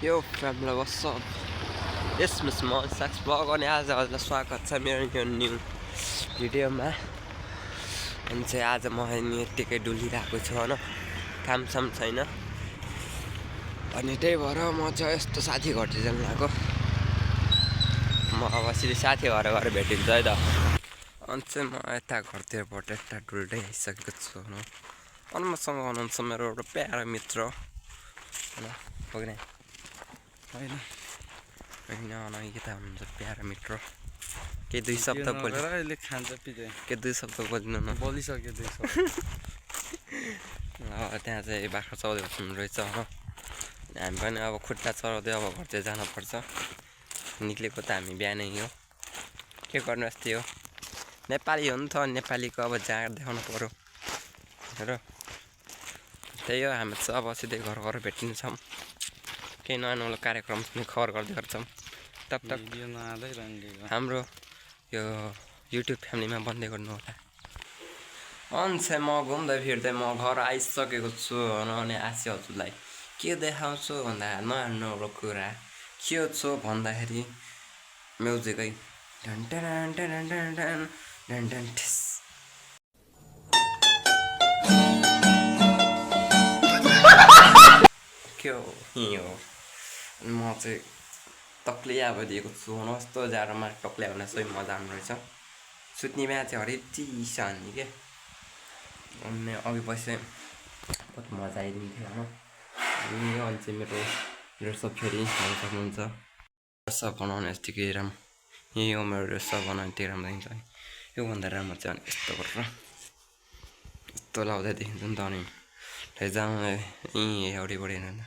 Yo family, what's up? Yes, Miss Small Sacks vlog अनि आज हजुरलाई स्वागत छ मेरो यो न्यू भिडियोमा। अनि चाहिँ आज म नि यत्तिकै डुलिरहेको छु हैन, कामसाम छैन। अनि त्यही भएर म चाहिँ यस्तो साथी घर चाहिँ जान लागेको। म अब सिधै साथी घर गएर भेटिन्छ है त। अनि चाहिँ म यता घरतिरबाट यता डुल्दै आइसकेको छु हैन। अनि मसँग हुनुहुन्छ मेरो एउटा प्यारो मित्र हैन, पुग्ने होइन होइन यता हुनुहुन्छ प्यारो मित्र। के दुई शब्द बोलेर अहिले खान्छ पिज्जा के दुई शब्द बोल्नु न बोलिसक्यो दुई शब्द। त्यहाँ चाहिँ बाख्रा चराउँदै बस्नु रहेछ हो। हामी पनि अब खुट्टा चराउँदै अब घर चाहिँ जानुपर्छ। निक्लेको त हामी बिहानै हो, के गर्नु यस्तै हो। नेपाली हो नि त, नेपालीको अब जाँड देखाउनु पऱ्यो र त्यही हो। हामी चाहिँ अब सिधै घर घर भेटिन्छौँ, केही नयाँ नौलो कार्यक्रम खबर गर्दै गर्छौँ। तब तक हाम्रो यो युट्युब फ्यामिलीमा बन्दै गर्नु होला। अनि चाहिँ म घुम्दै फिर्दै म घर आइसकेको छु अनि आज हजुरलाई के देखाउँछु भन्दा नयाँ नौलो कुरा के छ भन्दाखेरि म्युजिकै डन डन डन डन डन डन डन ठिस। के हो यो म चाहिँ तक्लिया भइदिएको छु होइन। यस्तो जाडोमा टक्लिया हुन सही मजा आउनु रहेछ। सुत्ने बिहा चाहिँ हरेक चिज हान्ने के। अनि अघि पछि कति मजा आइदिन्थ्यो होइन। अनि अनि चाहिँ मेरो रेसप फेरि हेर्नु सक्नुहुन्छ। रेसप बनाउने यतिकै राम्रो, यही हो मेरो रेसप बनाउने त्यही राम्रो देखिन्छ। योभन्दा राम्रो चाहिँ अनि यस्तो गरेर यस्तो लाउँदै देखिन्छ नि त। अनि लैजाउँ यहीँ एउटैबाट हेर्नु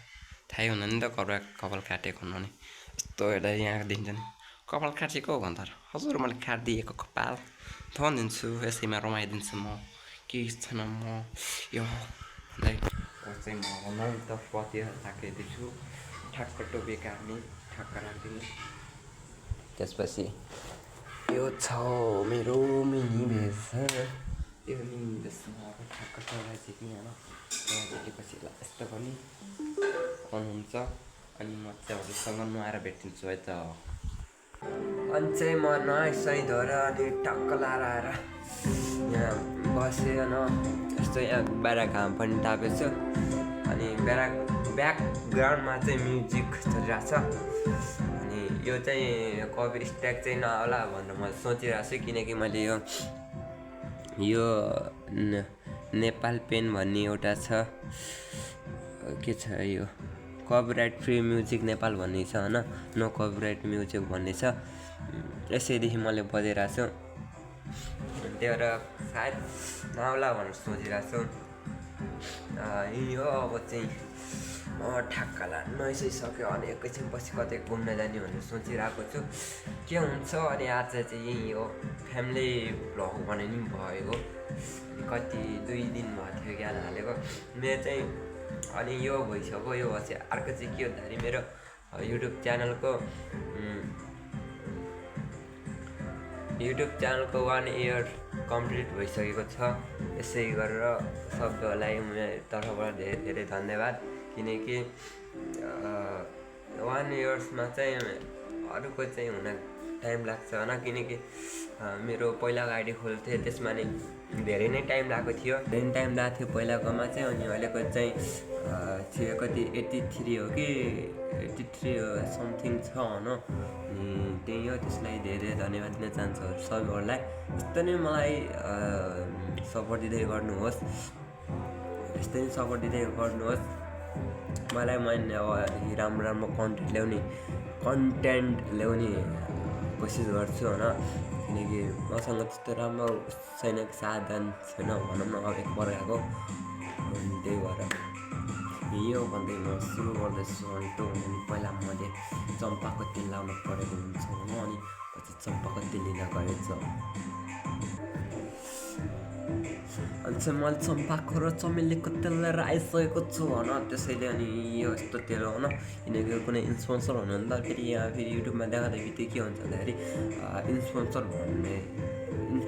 थाहै हुँदैन नि त कपाल काटेको हुनु। नि यस्तो हेर्दा यहाँ दिन्छ नि कपाल काटेको हो भन्दा हजुर मैले काटिदिएको कपाल थनिदिन्छु, यसैमा रमाइदिन्छु म, केही छैन म यो भन्दै चाहिँ म त पति राखिदिन्छु। ठ्याक्क टोपी काट्ने ठ्याक्क राखिदिने। त्यसपछि यो छ मेरो मिनी भेष, यो मिनी भेषमा अब ठ्याक्क चरा झिक्ने होइन। चरा झिकेपछि यस्तो पनि हुनुहुन्छ। अनि म चाहिँ हजुरसँग नुहाएर भेटिन्छु है त। अनि चाहिँ म नुहाइसही धोएर अनि टक्क लाएर आएर यहाँ बसेँ होइन। यस्तो यहाँ बाहिर घाम पनि तापेको छु। अनि ब्याकग्राउन्डमा चाहिँ म्युजिक चलिरहेको छ। अनि यो चाहिँ कपी स्ट्राइक चाहिँ नहोला भनेर म सोचिरहेको छु, किनकि मैले यो नेपाल पेन भन्ने एउटा छ, के छ यो कपिराइट फ्री म्युजिक नेपाल भन्ने छ होइन, नो कपिराइट म्युजिक भन्ने छ। यसैदेखि मैले बजाइरहेको छु। त्यही भएर सायद नआउला भनेर सोचिरहेको छु। यही हो अब चाहिँ म ठ्याक्कला नुहाइसक्यो अनि एकैछिनपछि कतै घुम्न जाने भनेर सोचिरहेको छु के हुन्छ। अनि आज चाहिँ यही हो फ्यामिली भ्लग भने नि भएको कति 2 दिन भएको थियो ज्ञान हालेको मेरो चाहिँ। अनि यो भइसक्यो। यो चाहिँ अर्को चाहिँ के भन्दाखेरि मेरो युट्युब च्यानलको 1 इयर कम्प्लिट भइसकेको छ। यसै गरेर सबैलाई मेरो तर्फबाट धेरै धेरै धन्यवाद, किनकि 1 इयर्समा चाहिँ अरूको चाहिँ हुन टाइम लाग्छ होइन। किनकि मेरो पहिलाको आइडी खोल्थेँ त्यसमा नि धेरै नै टाइम लागेको थियो। पहिलाकोमा चाहिँ। अनि अहिलेको चाहिँ थियो कति 83 हो कि 83 हो समथिङ छ होइन। अनि त्यही हो, त्यसलाई धेरै धन्यवाद दिन चाहन्छु सबैहरूलाई। यस्तो नै मलाई सपोर्ट दिँदै गर्नुहोस्, यस्तै नै सपोर्ट दिँदै गर्नुहोस् मलाई। मैले अब राम्रो राम्रो कन्टेन्ट ल्याउने कोसिस गर्छु होइन। किनकि मसँग त्यस्तो राम्रो छैन, साधन छैन भनौँ न अब एक प्रकारको। अनि त्यही भएर यो भन्दै म सुरु गर्दैछु। अनि पहिला मैले चम्पाको तेल लाउनु परेको हुन्छ होइन। अनि पछि चम्पाको तेल लिन गएछ। अनि चाहिँ मैले चम्पाको र चमेलीको तेल लिएर आइसकेको छु होइन। त्यसैले अनि यो यस्तो तेल होइन, किनकि कुनै स्पोन्सर हुनु नि त फेरि यहाँ फेरि युट्युबमा देखाउँदै बित्तिकै के हुन्छ भन्दाखेरि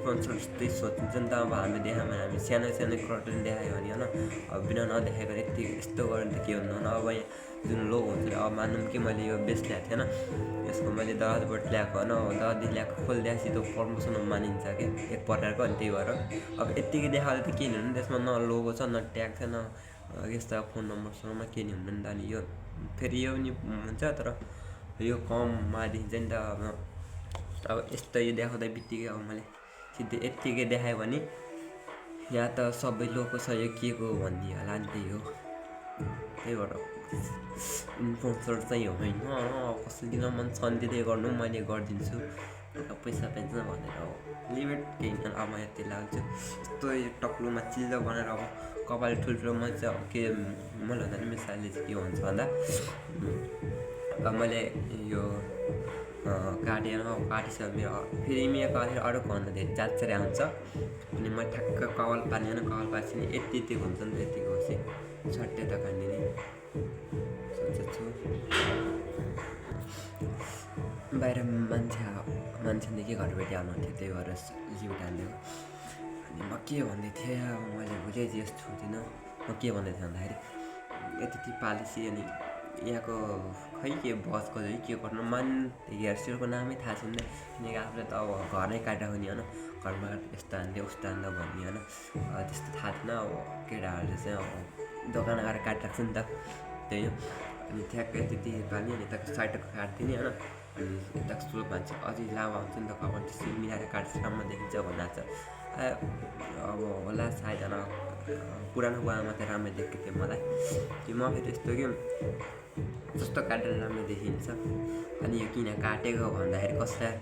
स्पोन्सर जस्तै सोचिन्छ नि त। अब हामी देखायो भने हामी सानो कन्टेन्ट देखायो भने होइन, अब बिना नदेखाएको यति यस्तो गर्यो भने त के हुनु। अब यहाँ जुन लोगो हुन्छ नि, अब मानौँ कि मैले यो बेस ल्याएको थिएन, यसको मैले दराजबाट ल्याएको होइन, दराजदेखि ल्याएको खोलिदिएपछि त्यो प्रमोसन मानिन्छ क्या एक प्रकारको। अनि त्यही भएर अब यत्तिकै देखाएर त केही हुनु, त्यसमा न लोगो छ न ट्याग छ न यस्ता फोन नम्बरसम्म केही नि हुँदैन त। अनि यो फेरि यो पनि हुन्छ, तर यो कममा देखिन्छ नि त। अब यस्तो यो देखाउँदा बित्तिकै अब मैले सिधै यत्तिकै देखाएँ भने यहाँ त सबै लोगको छ, यो के को भनिदियो होला नि, त्यही हो। त्यही भएर इन्फ्लुएन्सर चाहिँ होइन, कसले दिन मन छ भने त्यही गर्नु, मैले गरिदिन्छु पैसा पाइन्छ भनेर अब लिमिट केही छैन। अब म यति लाग्छु यस्तो टक्लुमा चिल्लो बनाएर अब कपाल ठुल्ठुलो मान्छे अब के मलाई भन्दा नि मेरो साथीले चाहिँ के भन्छ भन्दा अब मैले यो काटेन, अब काटिसक्यो मेरो फेरि मेरो काटेर अरूको भन्दा धेरै चाँचरे आउँछ। अनि म ठ्याक्क कपाल पार्ने होइन, कपाल पार्छ नि यति हुन्छ नि त, यतिको होस् सट्टै त काट्ने सोच्छु। बाहिर मान्छेदेखि घर भेटी आउनुहुन्थ्यो, त्यही भएर लिमिट हालिदिएको। अनि म के भन्दै थिएँ, अब मैले बुझेँ जे छुदिनँ। म के भन्दै थिएँ भन्दाखेरि यति पालिसी अनि यहाँको खै के बसको है के गर्नु हेयर स्टाइलको नामै थाहा छैन, किनकि आफूले त अब घरै काटेको नि होइन, घरमा यस्तो हान्थ्यो उस्तो हान्दा भन्ने होइन, त्यस्तो थाहा थिएन। अब केटाहरूले चाहिँ अब दोकान आएर काटिराख्छ नि त, त्यही हो। अनि ठ्याक्कै त्यति पाल्ने अनि यताको साइडको काट्दिने होइन, अनि यताको सुल मान्छे अझै लामो आउँछ नि त, कपाल त्यसरी मिलाएर काट्छ राम्रो देखिन्छ भनिरहेको छ। अब होला सायद पुरानो बुवामा त राम्रो देखेको थियो मलाई, कि म फेरि यस्तो कि जस्तो काटेर राम्रो देखिन्छ। अनि यो किन काटेको भन्दाखेरि कसैलाई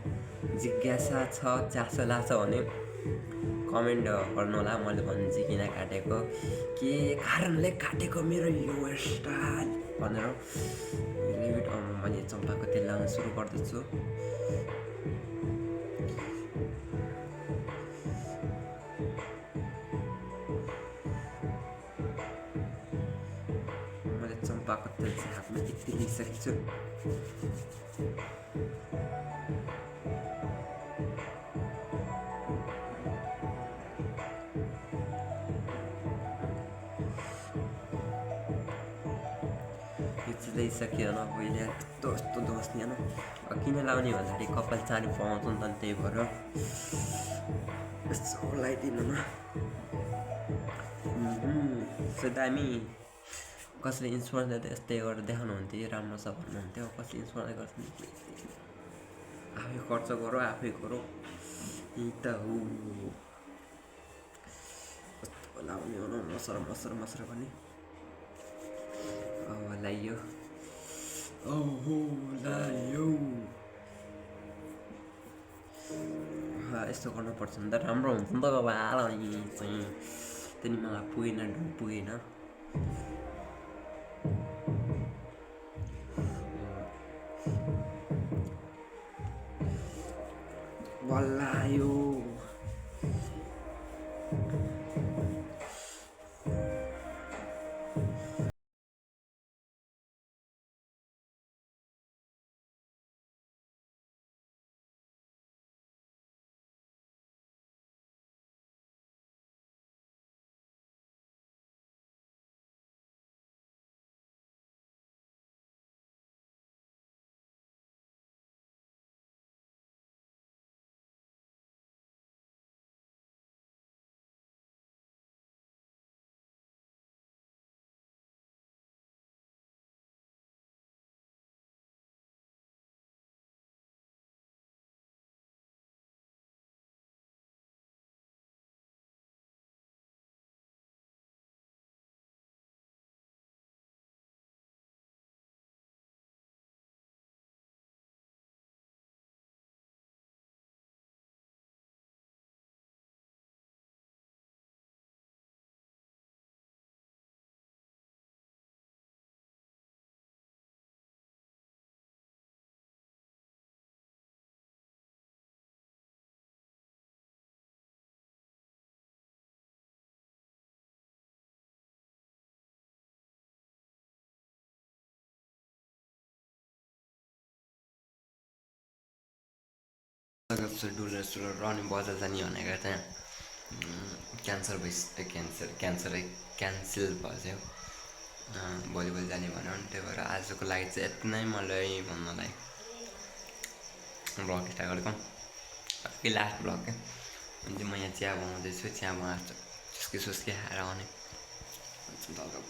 जिज्ञासा छ चासो लाग्छ भने कमेन्ट गर्नु होला, मैले भन्छु किन काटेको, के कारणले काटेको मेरो यो हेयर स्टाइल भनेर। लिमिट मैले चम्पाको तेल लगाउन सुरु गर्दछु। मैले चम्पाको तेल चाहिँ हातमा यति लिइसकेको छु। ल्याइसक्यो होइन, पहिले यस्तो दोष नि होइन। किन लाउने भन्दाखेरि कपाल चाँडी पाउँछ नि त, त्यही भएर यसो लगाइदिनु न। दामी कसले इन्सुरेन्सले त यस्तै गरेर देखाउनुहुन्थ्यो राम्रो छ भन्नुहुन्थ्यो, कसले इन्सुरेन्स गर्छ नि, आफै खर्च गरौँ आफै गरौँ यही त हो। कस्तो लाउने हो न, मसर गर्ने लाइयो लाइयो। यस्तो गर्नुपर्छ नि त राम्रो हुन्छ नि त। अब चाहिँ त्यहाँदेखि मलाई पुगेन बल्लायो। डुलर सुलर रनिङ बजार जाने भनेको त्यहाँ क्यान्सल भइसक्यो, क्यान्सल क्यान्सल भइसक्यो। भोलि जाने भन्यो भने त्यही भएर आजको लागि चाहिँ यति नै मलाई भन्नलाई ब्लग स्टार्ट गरेको कि लास्ट ब्लग क्या अनि चाहिँ म यहाँ चिया बनाउँदैछु चिया बनाएको सुस्की सुस्की खाएर आउने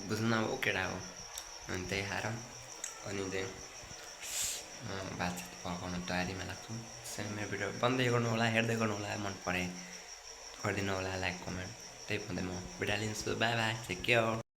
बुझ्नु अब केटा हो अनि त्यही खाएर अनि चाहिँ भात पकाउनु तयारीमा लाग्छु मेरो भिडियो बन्दै गर्नु होला हेर्दै गर्नु होला मन परे गरिदिनु होला लाइक कमेन्ट त्यही भन्दै म भिडियो लिन्छु बाई बाई टेक केयर